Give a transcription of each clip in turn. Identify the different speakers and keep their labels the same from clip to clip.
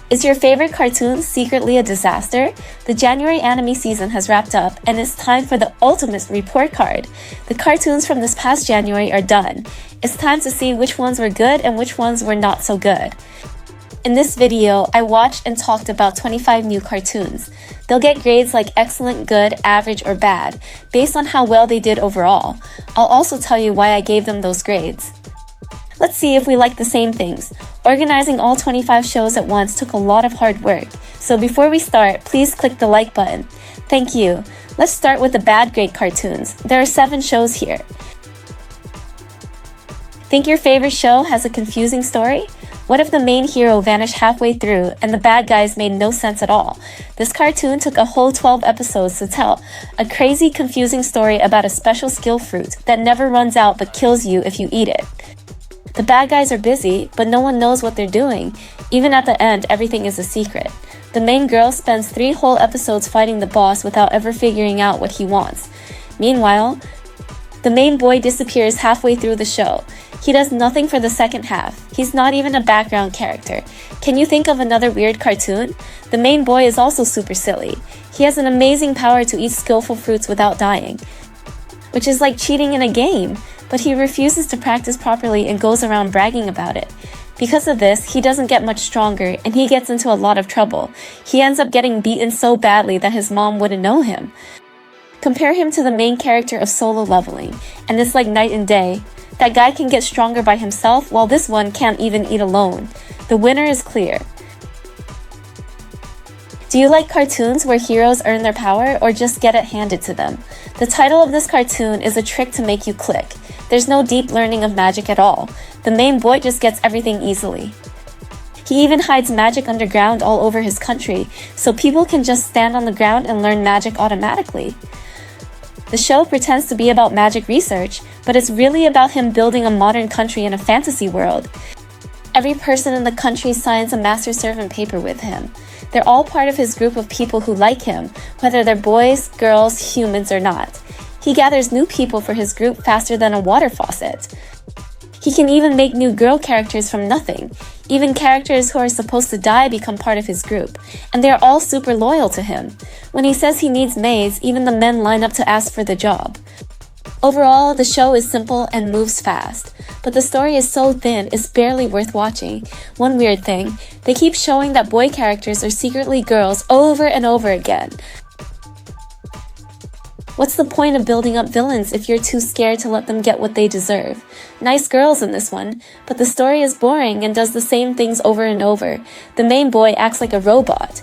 Speaker 1: Is your favorite cartoon secretly a disaster? The January anime season has wrapped up, and it's time for the ultimate report card. The cartoons from this past January are done. It's time to see which ones were good and which ones were not so good. In this video, I watched and talked about 25 new cartoons. They'll get grades like excellent, good, average, or bad, based on how well they did overall. I'll also tell you why I gave them those grades. Let's see if we like the same things. Organizing all 25 shows at once took a lot of hard work, so before we start, please click the like button. Thank you. Let's start with the bad grade cartoons. There are 7 shows here. Think your favorite show has a confusing story? What if the main hero vanished halfway through and the bad guys made no sense at all? This cartoon took a whole 12 episodes to tell a crazy, confusing story about a special skill fruit that never runs out but kills you if you eat it. The bad guys are busy, but no one knows what they're doing. Even at the end, everything is a secret. The main girl spends 3 whole episodes fighting the boss without ever figuring out what he wants. Meanwhile, the main boy disappears halfway through the show. He does nothing for the second half. He's not even a background character. Can you think of another weird cartoon? The main boy is also super silly. He has an amazing power to eat skillful fruits without dying, which is like cheating in a game, but he refuses to practice properly and goes around bragging about it. Because of this, he doesn't get much stronger and he gets into a lot of trouble. He ends up getting beaten so badly that his mom wouldn't know him. Compare him to the main character of Solo Leveling, and it's like night and day. That guy can get stronger by himself, while this one can't even eat alone. The winner is clear. Do you like cartoons where heroes earn their power or just get it handed to them? The title of this cartoon is a trick to make you click. There's no deep learning of magic at all. The main boy just gets everything easily. He even hides magic underground all over his country, so people can just stand on the ground and learn magic automatically. The show pretends to be about magic research, but it's really about him building a modern country in a fantasy world. Every person in the country signs a master servant paper with him. They're all part of his group of people who like him, whether they're boys, girls, humans, or not. He gathers new people for his group faster than a water faucet. He can even make new girl characters from nothing. Even characters who are supposed to die become part of his group, and they are all super loyal to him. When he says he needs maids, even the men line up to ask for the job. Overall, the show is simple and moves fast, but the story is so thin it's barely worth watching. One weird thing, they keep showing that boy characters are secretly girls over and over again. What's the point of building up villains if you're too scared to let them get what they deserve? Nice girls in this one, but the story is boring and does the same things over and over. The main boy acts like a robot,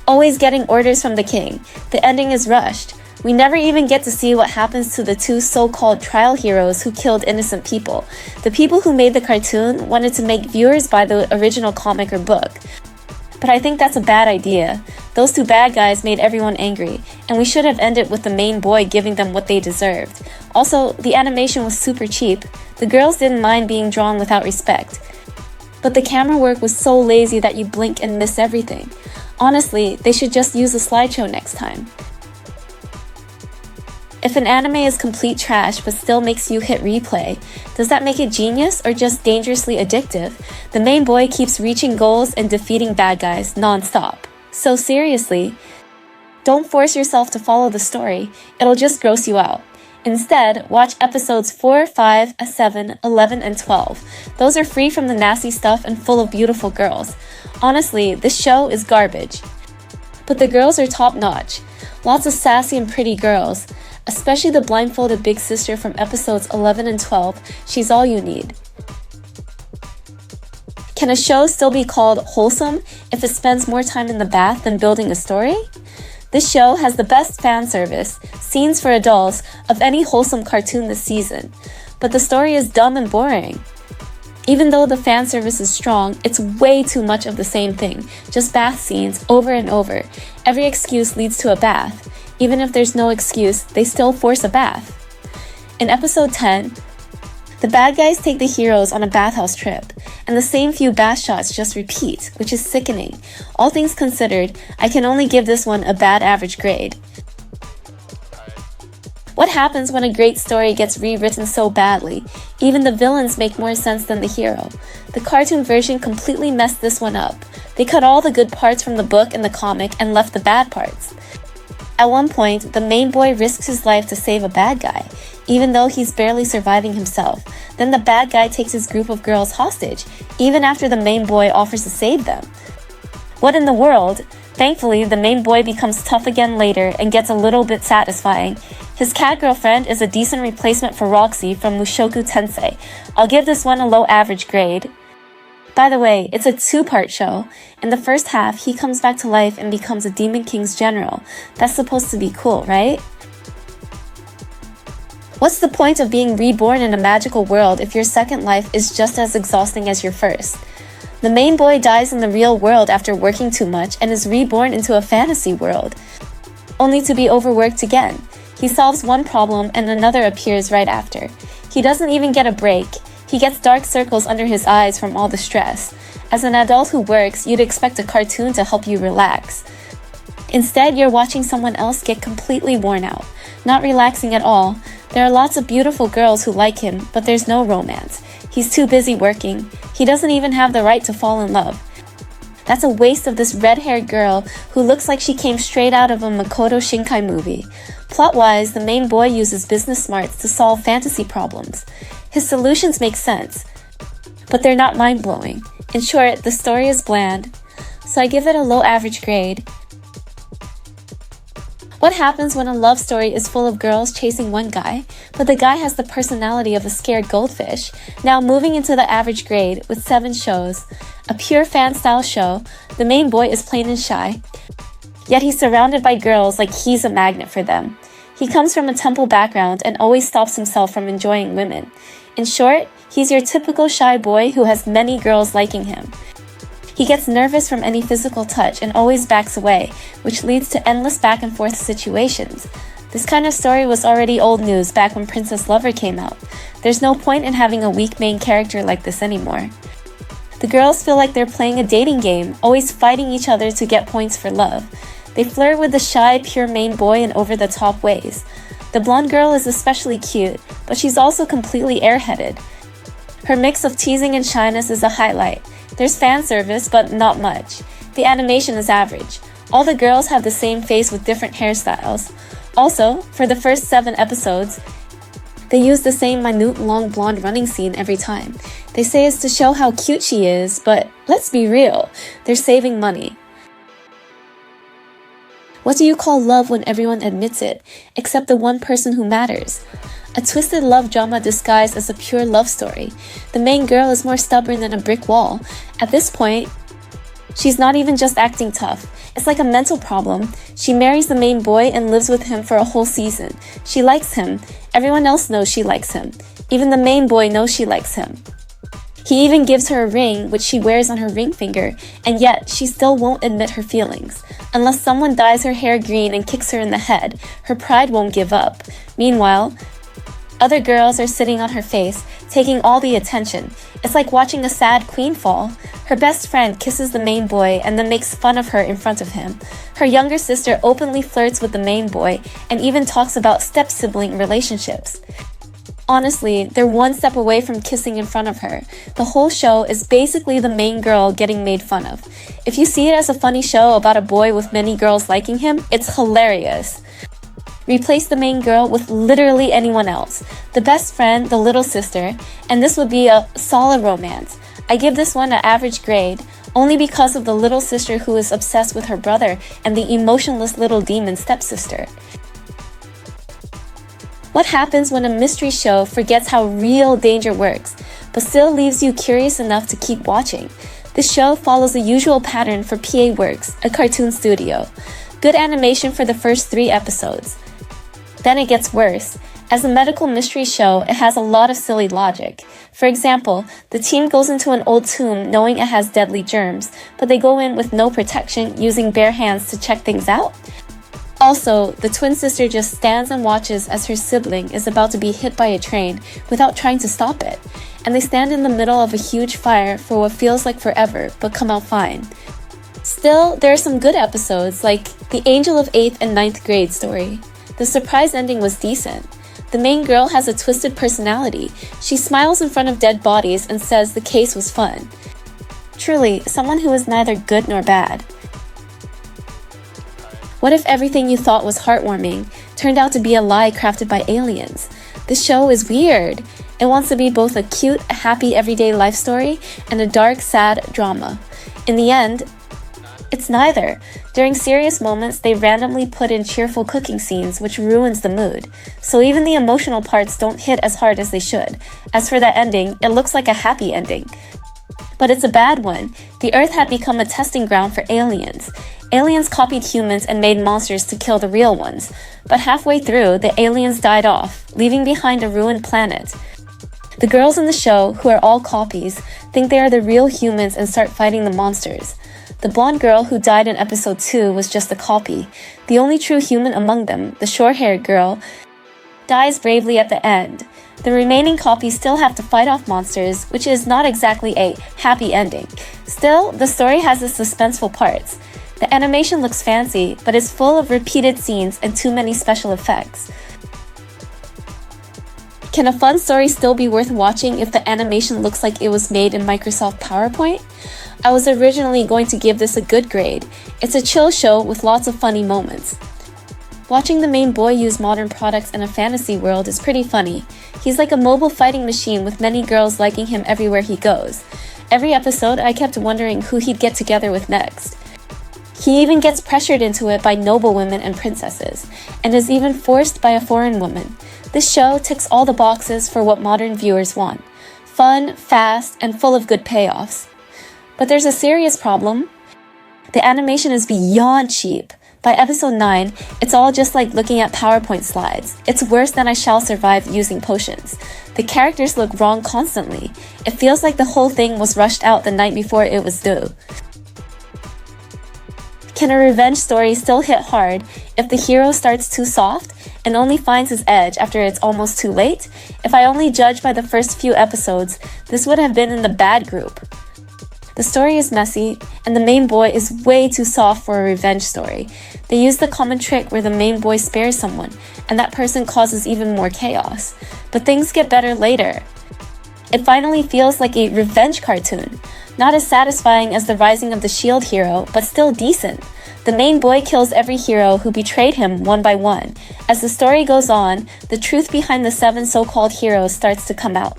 Speaker 1: always getting orders from the king. The ending is rushed. We never even get to see what happens to the 2 so-called trial heroes who killed innocent people. The people who made the cartoon wanted to make viewers buy the original comic or book, but I think that's a bad idea. Those 2 bad guys made everyone angry, and we should have ended with the main boy giving them what they deserved. Also, the animation was super cheap. The girls didn't mind being drawn without respect, but the camera work was so lazy that you blink and miss everything. Honestly, they should just use a slideshow next time. If an anime is complete trash but still makes you hit replay, does that make it genius or just dangerously addictive? The main boy keeps reaching goals and defeating bad guys non-stop. So seriously, don't force yourself to follow the story, it'll just gross you out. Instead, watch episodes 4, 5, 7, 11, and 12. Those are free from the nasty stuff and full of beautiful girls. Honestly, this show is garbage. But the girls are top-notch. Lots of sassy and pretty girls. Especially the blindfolded big sister from episodes 11 and 12, she's all you need. Can a show still be called wholesome if it spends more time in the bath than building a story? This show has the best fan service, scenes for adults, of any wholesome cartoon this season, but the story is dumb and boring. Even though the fan service is strong, it's way too much of the same thing, just bath scenes over and over. Every excuse leads to a bath. Even if there's no excuse, they still force a bath. In episode 10, the bad guys take the heroes on a bathhouse trip, and the same few bath shots just repeat, which is sickening. All things considered, I can only give this one a bad average grade. What happens when a great story gets rewritten so badly? Even the villains make more sense than the hero. The cartoon version completely messed this one up. They cut all the good parts from the book and the comic and left the bad parts. At one point, the main boy risks his life to save a bad guy, even though he's barely surviving himself. Then the bad guy takes his group of girls hostage, even after the main boy offers to save them. What in the world? Thankfully, the main boy becomes tough again later and gets a little bit satisfying. His cat girlfriend is a decent replacement for Roxy from Mushoku Tensei. I'll give this one a low average grade. By the way, it's a two-part show. In the first half, he comes back to life and becomes a Demon King's general. That's supposed to be cool, right? What's the point of being reborn in a magical world if your second life is just as exhausting as your first? The main boy dies in the real world after working too much and is reborn into a fantasy world, only to be overworked again. He solves one problem and another appears right after. He doesn't even get a break. He gets dark circles under his eyes from all the stress. As an adult who works, you'd expect a cartoon to help you relax. Instead, you're watching someone else get completely worn out, not relaxing at all. There are lots of beautiful girls who like him, but there's no romance. He's too busy working. He doesn't even have the right to fall in love. That's a waste of this red-haired girl who looks like she came straight out of a Makoto Shinkai movie. Plot-wise, the main boy uses business smarts to solve fantasy problems. His solutions make sense, but they're not mind-blowing. In short, the story is bland, so I give it a low average grade. What happens when a love story is full of girls chasing one guy, but the guy has the personality of a scared goldfish? Now moving into the average grade with 7 shows. A pure fan-style show, the main boy is plain and shy, yet he's surrounded by girls like he's a magnet for them. He comes from a temple background and always stops himself from enjoying women. In short, he's your typical shy boy who has many girls liking him. He gets nervous from any physical touch and always backs away, which leads to endless back and forth situations. This kind of story was already old news back when Princess Lover came out. There's no point in having a weak main character like this anymore. The girls feel like they're playing a dating game, always fighting each other to get points for love. They flirt with the shy, pure main boy in over-the-top ways. The blonde girl is especially cute, but she's also completely airheaded. Her mix of teasing and shyness is a highlight. There's fan service, but not much. The animation is average. All the girls have the same face with different hairstyles. Also, for the first 7 episodes, they use the same minute long blonde running scene every time. They say it's to show how cute she is, but let's be real, they're saving money. What do you call love when everyone admits it, except the one person who matters? A twisted love drama disguised as a pure love story. The main girl is more stubborn than a brick wall. At this point, she's not even just acting tough. It's like a mental problem. She marries the main boy and lives with him for a whole season. She likes him. Everyone else knows she likes him. Even the main boy knows she likes him. He even gives her a ring, which she wears on her ring finger, and yet she still won't admit her feelings. Unless someone dyes her hair green and kicks her in the head, her pride won't give up. Meanwhile, other girls are sitting on her face, taking all the attention. It's like watching a sad queen fall. Her best friend kisses the main boy and then makes fun of her in front of him. Her younger sister openly flirts with the main boy and even talks about step-sibling relationships. Honestly, they're one step away from kissing in front of her. The whole show is basically the main girl getting made fun of. If you see it as a funny show about a boy with many girls liking him, it's hilarious. Replace the main girl with literally anyone else. The best friend, the little sister, and this would be a solid romance. I give this one an average grade, only because of the little sister who is obsessed with her brother and the emotionless little demon stepsister. What happens when a mystery show forgets how real danger works, but still leaves you curious enough to keep watching? This show follows the usual pattern for PA Works, a cartoon studio. Good animation for the first 3 episodes. Then it gets worse. As a medical mystery show, it has a lot of silly logic. For example, the team goes into an old tomb knowing it has deadly germs, but they go in with no protection, using bare hands to check things out. Also, the twin sister just stands and watches as her sibling is about to be hit by a train without trying to stop it, and they stand in the middle of a huge fire for what feels like forever, but come out fine. Still, there are some good episodes, like the Angel of 8th and 9th grade story. The surprise ending was decent. The main girl has a twisted personality. She smiles in front of dead bodies and says the case was fun. Truly, someone who is neither good nor bad. What if everything you thought was heartwarming turned out to be a lie crafted by aliens? This show is weird. It wants to be both a cute, happy everyday life story and a dark, sad drama. In the end, it's neither. During serious moments, they randomly put in cheerful cooking scenes, which ruins the mood. So even the emotional parts don't hit as hard as they should. As for that ending, it looks like a happy ending. But it's a bad one. The Earth had become a testing ground for aliens. Aliens copied humans and made monsters to kill the real ones. But halfway through, the aliens died off, leaving behind a ruined planet. The girls in the show, who are all copies, think they are the real humans and start fighting the monsters. The blonde girl who died in episode 2 was just a copy. The only true human among them, the short-haired girl, dies bravely at the end. The remaining copies still have to fight off monsters, which is not exactly a happy ending. Still, the story has its suspenseful parts. The animation looks fancy, but is full of repeated scenes and too many special effects. Can a fun story still be worth watching if the animation looks like it was made in Microsoft PowerPoint? I was originally going to give this a good grade. It's a chill show with lots of funny moments. Watching the main boy use modern products in a fantasy world is pretty funny. He's like a mobile fighting machine with many girls liking him everywhere he goes. Every episode, I kept wondering who he'd get together with next. He even gets pressured into it by noble women and princesses, and is even forced by a foreign woman. This show ticks all the boxes for what modern viewers want. Fun, fast, and full of good payoffs. But there's a serious problem. The animation is beyond cheap. By episode 9, it's all just like looking at PowerPoint slides. It's worse than I Shall Survive using potions. The characters look wrong constantly. It feels like the whole thing was rushed out the night before it was due. Can a revenge story still hit hard if the hero starts too soft and only finds his edge after it's almost too late? If I only judge by the first few episodes, this would have been in the bad group. The story is messy, and the main boy is way too soft for a revenge story. They use the common trick where the main boy spares someone, and that person causes even more chaos. But things get better later. It finally feels like a revenge cartoon. Not as satisfying as the Rising of the Shield hero, but still decent. The main boy kills every hero who betrayed him one by one. As the story goes on, the truth behind the 7 so-called heroes starts to come out.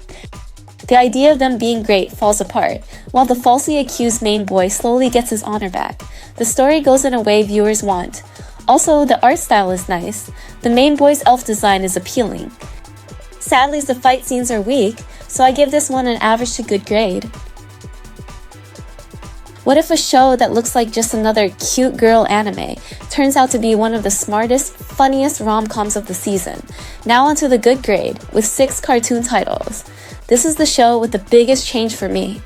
Speaker 1: The idea of them being great falls apart, while the falsely accused main boy slowly gets his honor back. The story goes in a way viewers want. Also, the art style is nice. The main boy's elf design is appealing. Sadly, the fight scenes are weak, so I give this one an average to good grade. What if a show that looks like just another cute girl anime turns out to be one of the smartest, funniest rom-coms of the season? Now onto the good grade, with 6 cartoon titles. This is the show with the biggest change for me.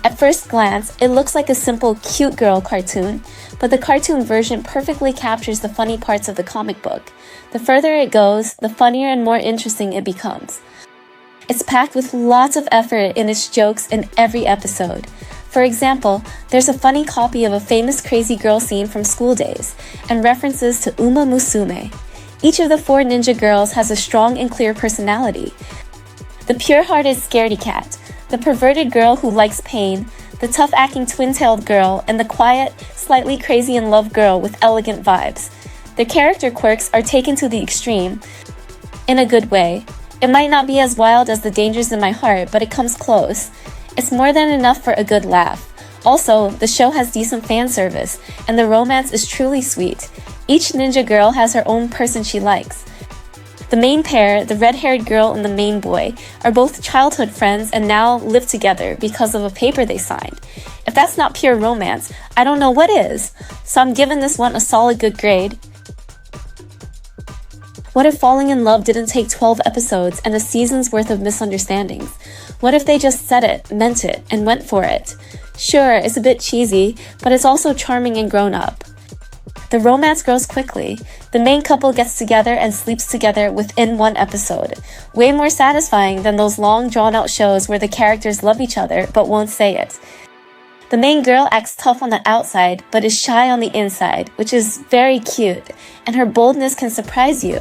Speaker 1: At first glance, it looks like a simple cute girl cartoon, but the cartoon version perfectly captures the funny parts of the comic book. The further it goes, the funnier and more interesting it becomes. It's packed with lots of effort in its jokes in every episode. For example, there's a funny copy of a famous crazy girl scene from School Days, and references to Uma Musume. Each of the 4 ninja girls has a strong and clear personality. The pure-hearted scaredy cat, the perverted girl who likes pain, the tough-acting twin-tailed girl, and the quiet, slightly crazy-in-love girl with elegant vibes. Their character quirks are taken to the extreme, in a good way. It might not be as wild as The Dangers in My Heart, but it comes close. It's more than enough for a good laugh. Also, the show has decent fan service, and the romance is truly sweet. Each ninja girl has her own person she likes. The main pair, the red-haired girl and the main boy, are both childhood friends and now live together because of a paper they signed. If that's not pure romance, I don't know what is. So I'm giving this one a solid good grade. What if falling in love didn't take 12 episodes and a season's worth of misunderstandings? What if they just said it, meant it, and went for it? Sure, it's a bit cheesy, but it's also charming and grown up. The romance grows quickly. The main couple gets together and sleeps together within 1 episode. Way more satisfying than those long drawn-out shows where the characters love each other but won't say it. The main girl acts tough on the outside but is shy on the inside, which is very cute, and her boldness can surprise you.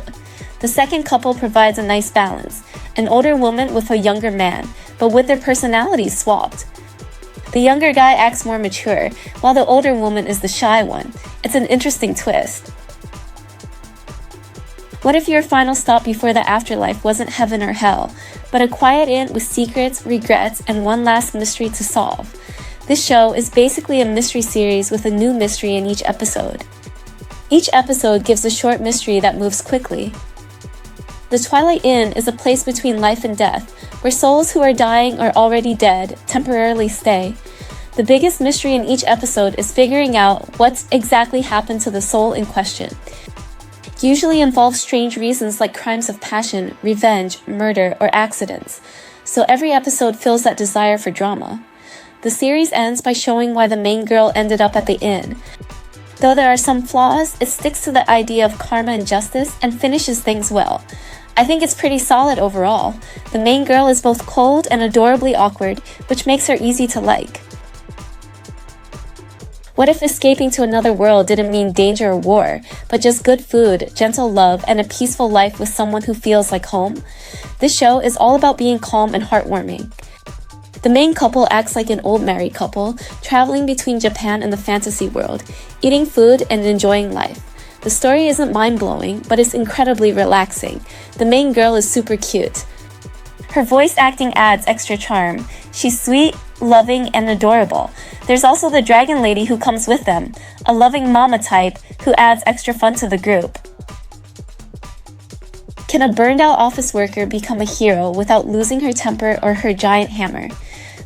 Speaker 1: The second couple provides a nice balance, an older woman with a younger man, but with their personalities swapped. The younger guy acts more mature, while the older woman is the shy one. It's an interesting twist. What if your final stop before the afterlife wasn't heaven or hell, but a quiet inn with secrets, regrets, and one last mystery to solve? This show is basically a mystery series with a new mystery in each episode. Each episode gives a short mystery that moves quickly. The Twilight Inn is a place between life and death, where souls who are dying or already dead temporarily stay. The biggest mystery in each episode is figuring out what exactly happened to the soul in question. It usually involves strange reasons like crimes of passion, revenge, murder, or accidents, so every episode fills that desire for drama. The series ends by showing why the main girl ended up at the inn. Though there are some flaws, it sticks to the idea of karma and justice and finishes things well. I think it's pretty solid overall. The main girl is both cold and adorably awkward, which makes her easy to like. What if escaping to another world didn't mean danger or war, but just good food, gentle love, and a peaceful life with someone who feels like home? This show is all about being calm and heartwarming. The main couple acts like an old married couple, traveling between Japan and the fantasy world, eating food and enjoying life. The story isn't mind-blowing, but it's incredibly relaxing. The main girl is super cute. Her voice acting adds extra charm. She's sweet, loving, and adorable. There's also the dragon lady who comes with them, a loving mama type who adds extra fun to the group. Can a burned-out office worker become a hero without losing her temper or her giant hammer?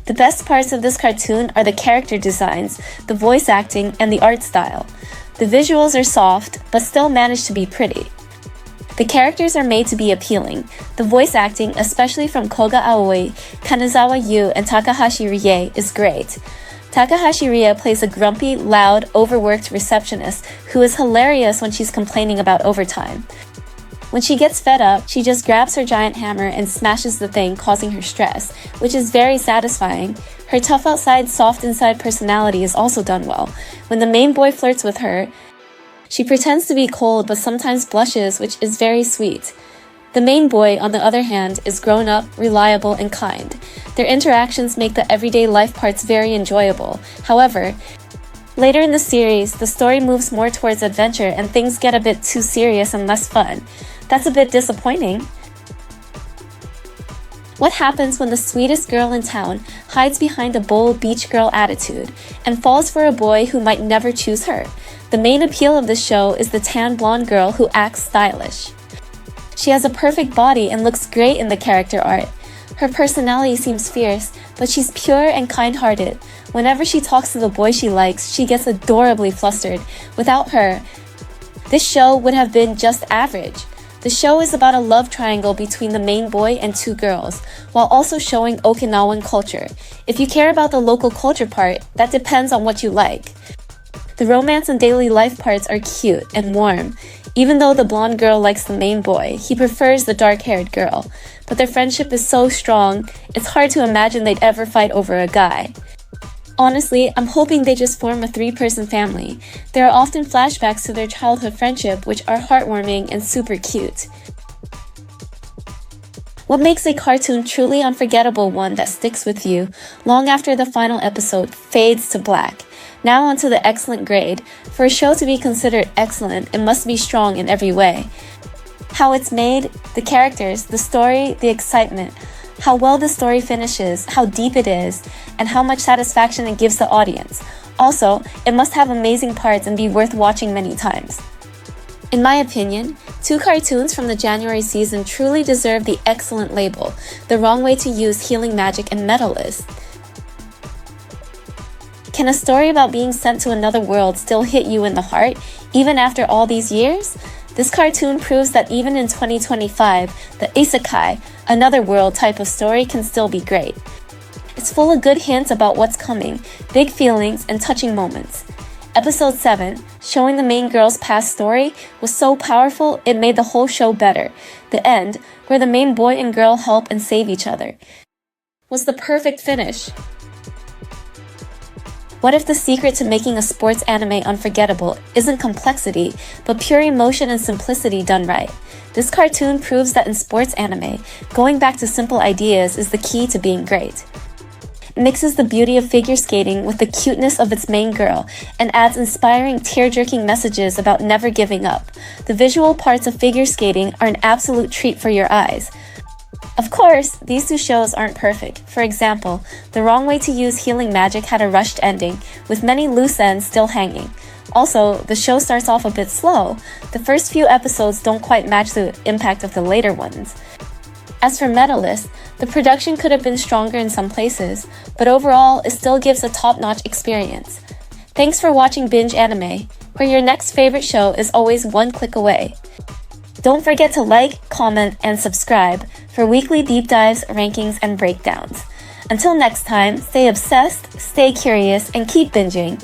Speaker 1: The best parts of this cartoon are the character designs, the voice acting, and the art style. The visuals are soft, but still manage to be pretty. The characters are made to be appealing. The voice acting, especially from Koga Aoi, Kanazawa Yu, and Takahashi Rie, is great. Takahashi Rie plays a grumpy, loud, overworked receptionist who is hilarious when she's complaining about overtime. When she gets fed up, she just grabs her giant hammer and smashes the thing, causing her stress, which is very satisfying. Her tough outside, soft inside personality is also done well. When the main boy flirts with her, she pretends to be cold but sometimes blushes, which is very sweet. The main boy, on the other hand, is grown up, reliable, and kind. Their interactions make the everyday life parts very enjoyable. However, later in the series, the story moves more towards adventure and things get a bit too serious and less fun. That's a bit disappointing. What happens when the sweetest girl in town hides behind a bold beach girl attitude and falls for a boy who might never choose her? The main appeal of this show is the tan blonde girl who acts stylish. She has a perfect body and looks great in the character art. Her personality seems fierce, but she's pure and kind-hearted. Whenever she talks to the boy she likes, she gets adorably flustered. Without her, this show would have been just average. The show is about a love triangle between the main boy and two girls, while also showing Okinawan culture. If you care about the local culture part, that depends on what you like. The romance and daily life parts are cute and warm. Even though the blonde girl likes the main boy, he prefers the dark-haired girl. But their friendship is so strong, it's hard to imagine they'd ever fight over a guy. Honestly, I'm hoping they just form a three-person family. There are often flashbacks to their childhood friendship which are heartwarming and super cute. What makes a cartoon truly unforgettable one that sticks with you long after the final episode fades to black? Now onto the excellent grade. For a show to be considered excellent, it must be strong in every way. How it's made, the characters, the story, the excitement, how well the story finishes, how deep it is, and how much satisfaction it gives the audience. Also, it must have amazing parts and be worth watching many times. In my opinion, two cartoons from the January season truly deserve the excellent label. The Wrong Way to Use Healing Magic and Medalist. Can a story about being sent to another world still hit you in the heart, even after all these years? This cartoon proves that even in 2025, the isekai, another world type of story, can still be great. It's full of good hints about what's coming, big feelings, and touching moments. Episode 7, showing the main girl's past story, was so powerful it made the whole show better. The end, where the main boy and girl help and save each other, was the perfect finish. What if the secret to making a sports anime unforgettable isn't complexity, but pure emotion and simplicity done right? This cartoon proves that in sports anime, going back to simple ideas is the key to being great. mixes the beauty of figure skating with the cuteness of its main girl and adds inspiring, tear-jerking messages about never giving up. The visual parts of figure skating are an absolute treat for your eyes. Of course, these two shows aren't perfect. For example, The Wrong Way to Use Healing Magic had a rushed ending, with many loose ends still hanging. Also, the show starts off a bit slow. The first few episodes don't quite match the impact of the later ones. As for Medalist, the production could have been stronger in some places, but overall, it still gives a top-notch experience. Thanks for watching Binge Anime, where your next favorite show is always one click away. Don't forget to like, comment, and subscribe for weekly deep dives, rankings, and breakdowns. Until next time, stay obsessed, stay curious, and keep binging.